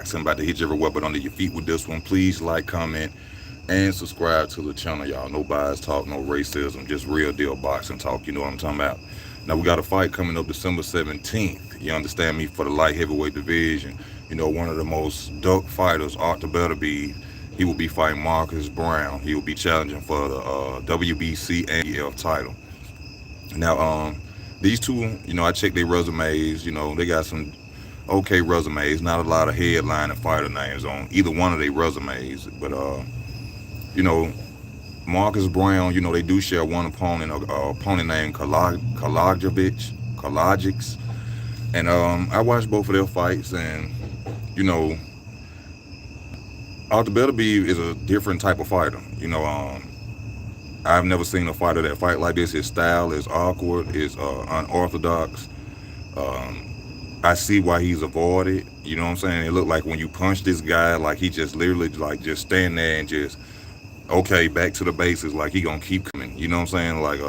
I'm about to hit you everywhere but under your feet with this one. Please like, comment, and subscribe to the channel, y'all. No bias talk, no racism, just real deal boxing talk. You know what I'm talking about. Now we got a fight coming up December 17th. You understand me, for the light heavyweight division. You know, one of the most dope fighters, Artur Beterbiev. He will be fighting Marcus Browne. He will be challenging for the WBC and EF title. Now, these two, you know, I checked their resumes. You know, they got some okay resumes. Not a lot of headline and fighter names on either one of their resumes. But you know, Marcus Browne, you know, they do share one opponent, opponent named Kalajic. And I watched both of their fights, and you know, Artur Beterbiev is a different type of fighter. You know, I've never seen a fighter that fight like this. His style is awkward, is unorthodox. I see why he's avoided. You know what I'm saying? It looked like when you punch this guy, like he just literally like just stand there and just, okay, back to the basics. Like he gonna keep coming. You know what I'm saying? Like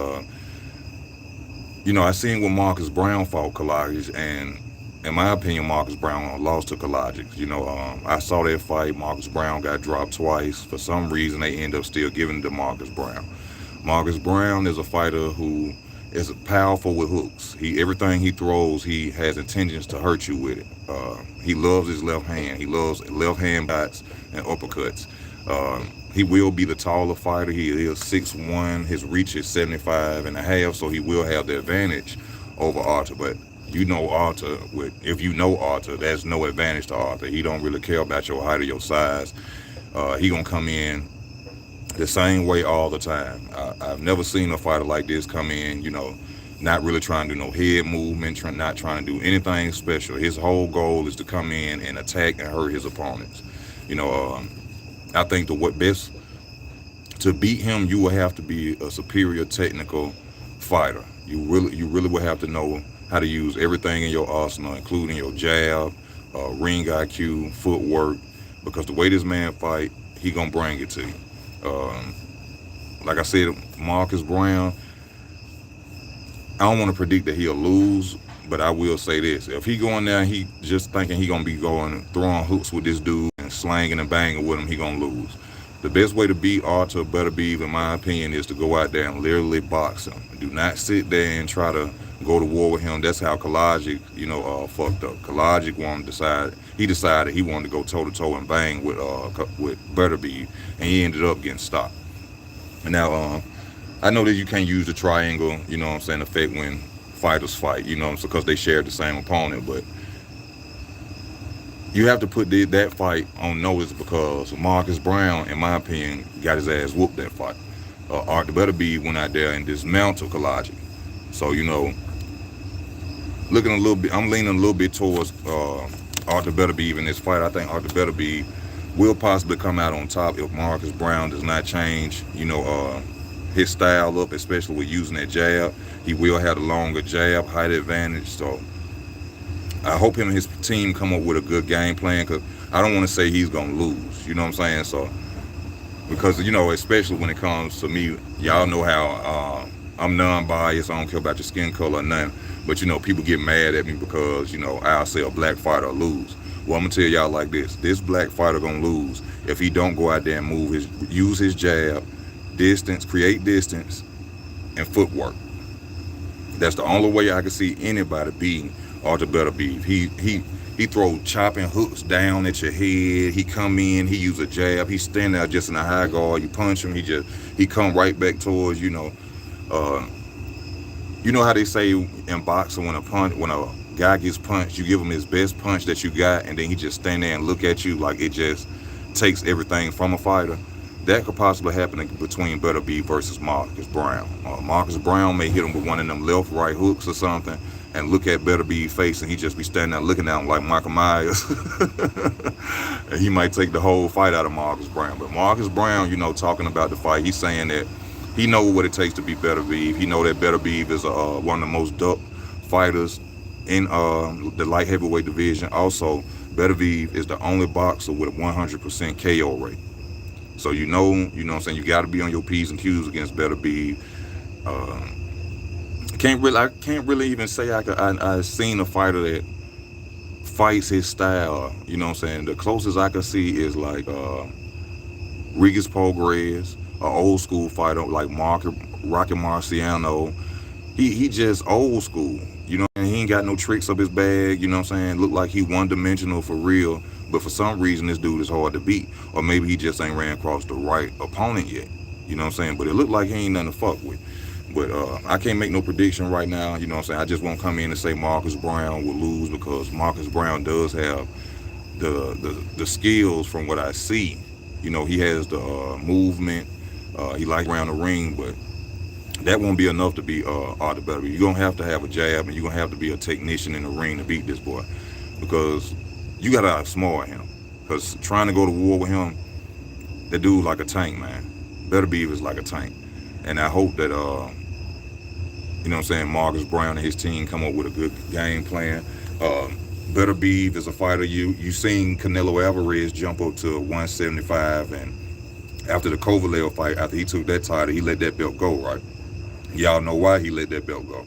you know, I seen when Marcus Browne fought Kalajic, and in my opinion, Marcus Browne lost to Kalajic. You know, I saw that fight. Marcus Browne got dropped twice. For some reason, they end up still giving it to Marcus Browne. Marcus Browne is a fighter who is powerful with hooks. Everything he throws, he has intentions to hurt you with it. He loves his left hand. He loves left hand bites and uppercuts. He will be the taller fighter. He is 6'1". His reach is 75 and a half, so he will have the advantage over Artur. But you know Artur, if you know Artur, there's no advantage to Artur. He don't really care about your height or your size. He gonna come in the same way all the time. I've never seen a fighter like this come in, you know, not really trying to do no head movement, not trying to do anything special. His whole goal is to come in and attack and hurt his opponents. You know, I think what best to beat him, you will have to be a superior technical fighter. You really will have to know how to use everything in your arsenal, including your jab, ring IQ, footwork, because the way this man fight, he gonna bring it to you. Like I said, Marcus Browne, I don't want to predict that he'll lose, but I will say this: if he going there, he just thinking he gonna be going throwing hooks with this dude and slanging and banging with him, he gonna lose. The best way to beat Artur Beterbiev, in my opinion, is to go out there and literally box him. Do not sit there and try to go to war with him. That's how Kalajic, you know, fucked up. Kalajic decided he wanted to go toe to toe and bang with Beterbiev, and he ended up getting stopped. And now, I know that you can't use the triangle, you know what I'm saying, effect when fighters fight, you know, because they share the same opponent, but you have to put that fight on notice because Marcus Browne, in my opinion, got his ass whooped that fight. Artur Beterbiev went out there and dismantled Kalajic. So, you know, I'm leaning a little bit towards Artur Beterbiev in this fight. I think Artur Beterbiev will possibly come out on top if Marcus Browne does not change, you know, his style up, especially with using that jab. He will have a longer jab, height advantage. So I hope him and his team come up with a good game plan, because I don't want to say he's going to lose. You know what I'm saying? So, because, you know, especially when it comes to me, y'all know how I'm non-biased. I don't care about your skin color or nothing. But, you know, people get mad at me because, you know, I'll say a black fighter will lose. Well, I'm going to tell y'all like this. This black fighter going to lose if he don't go out there and use his jab, distance, create distance, and footwork. That's the only way I can see anybody beating Artur Beterbiev. He throw chopping hooks down at your head. He come in, he use a jab. He stand there just in a high guard. You punch him, he come right back towards, you know. You know how they say in boxing, when a guy gets punched, you give him his best punch that you got, and then he just stand there and look at you like it just takes everything from a fighter. That could possibly happen between Beterbiev versus Marcus Browne. Marcus Browne may hit him with one of them left-right hooks or something, and look at Beterbiev's face, and he just be standing there looking at him like Michael Myers. And he might take the whole fight out of Marcus Browne. But Marcus Browne, you know, talking about the fight, he's saying that he know what it takes to beat Beterbiev. He know that Beterbiev is one of the most dope fighters in the light heavyweight division. Also, Beterbiev is the only boxer with a 100% KO rate. So you know what I'm saying, you got to be on your P's and Q's against Beterbiev. I can't really even say I seen a fighter that fights, his style, you know what I'm saying? The closest I can see is like Regis Prograis, an old school fighter like Rocky Marciano. He just old school, you know, and he ain't got no tricks up his bag, you know what I'm saying? Look like he one dimensional for real, but for some reason this dude is hard to beat, or maybe he just ain't ran across the right opponent yet, you know what I'm saying? But it looked like he ain't nothing to fuck with. But I can't make no prediction right now, you know what I'm saying? I just won't come in and say Marcus Browne will lose, because Marcus Browne does have the skills from what I see. You know, he has the movement. He likes around the ring, but that won't be enough to beat Artur Beterbiev. You're going to have a jab, and you're going to have to be a technician in the ring to beat this boy, because you got to outsmart him. Because trying to go to war with him, that dude like a tank, man. Beterbiev is like a tank. And I hope that, you know what I'm saying, Marcus Browne and his team come up with a good game plan. Beterbiev is a fighter. You seen Canelo Alvarez jump up to 175, and after the Kovalev fight, after he took that title, he let that belt go, right? Y'all know why he let that belt go.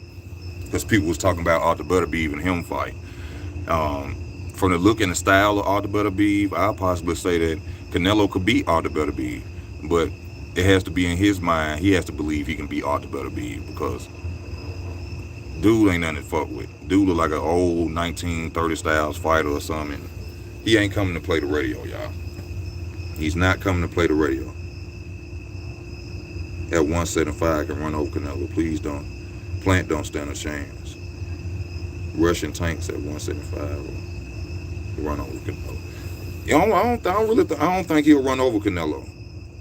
Because people was talking about Artur Beterbiev and him fight. From the look and the style of Artur Beterbiev, I'll possibly say that Canelo could beat Artur Beterbiev, but it has to be in his mind. He has to believe he can beat Artur Beterbiev, because dude ain't nothing to fuck with. Dude look like an old 1930 styles fighter or something. He ain't coming to play the radio, y'all. He's not coming to play the radio. At 175 can run over Canelo. Please don't. Plant don't stand a chance. Russian tanks at 175 will run over Canelo. I don't think he'll run over Canelo.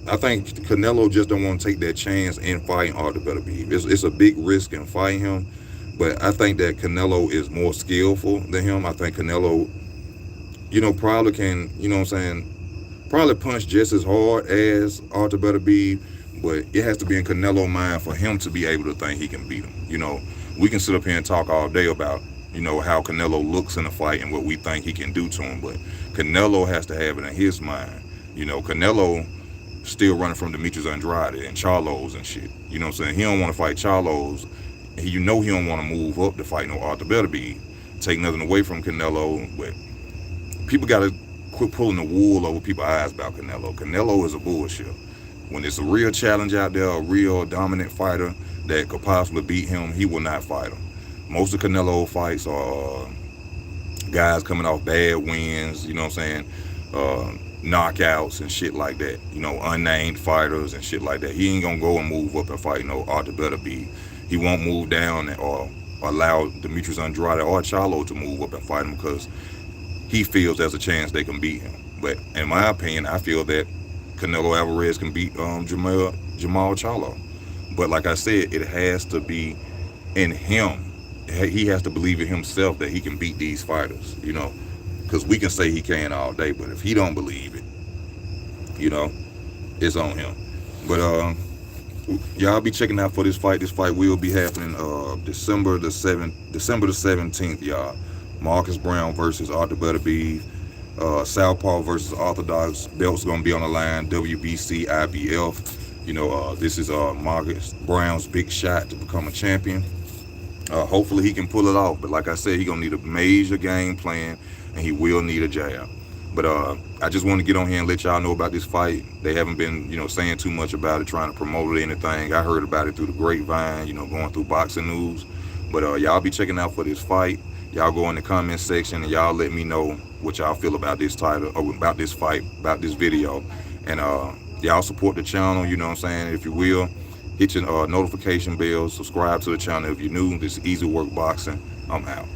I think Canelo just don't want to take that chance in fighting Artur Beterbiev. It's a big risk in fighting him, but I think that Canelo is more skillful than him. I think Canelo, you know, probably can, you know what I'm saying, probably punch just as hard as Artur Beterbiev, but it has to be in Canelo's mind for him to be able to think he can beat him. You know, we can sit up here and talk all day about, you know, how Canelo looks in a fight and what we think he can do to him, but Canelo has to have it in his mind. You know, Canelo still running from Demetrius Andrade and Charlos and shit. You know what I'm saying? He don't want to fight Charlos. You know he don't want to move up to fight no Artur Beterbiev. Take nothing away from Canelo, but people got to quit pulling the wool over people's eyes about Canelo. Canelo is a bullshit. When it's a real challenge out there, a real dominant fighter that could possibly beat him, he will not fight him. Most of Canelo fights are guys coming off bad wins, you know what I'm saying, knockouts and shit like that, you know, unnamed fighters and shit like that. He ain't gonna go and move up and fight no Artur Beterbiev. He won't move down or allow Demetrius Andrade or Charlo to move up and fight him, because he feels there's a chance they can beat him. But in my opinion, I feel that Canelo Alvarez can beat Jamal Charlo. But like I said, it has to be in him. He has to believe in himself that he can beat these fighters, you know, because we can say he can all day, but if he don't believe it, you know, it's on him. But y'all be checking out for this fight. This fight will be happening December the 17th, y'all. Marcus Browne versus Artur Beterbiev. Southpaw versus Orthodox. Belt's gonna be on the line. WBC, IBF. You know, this is Marcus Browne's big shot to become a champion. Hopefully he can pull it off. But like I said, he's gonna need a major game plan, and he will need a jab. But I just want to get on here and let y'all know about this fight. They haven't been, you know, saying too much about it, trying to promote it or anything. I heard about it through the grapevine, you know, going through boxing news. But y'all be checking out for this fight. Y'all go in the comment section and y'all let me know what y'all feel about this title, or about this fight, about this video. And y'all support the channel, you know what I'm saying? If you will, hit your notification bell, subscribe to the channel if you're new. This is Easy Work Boxing. I'm out.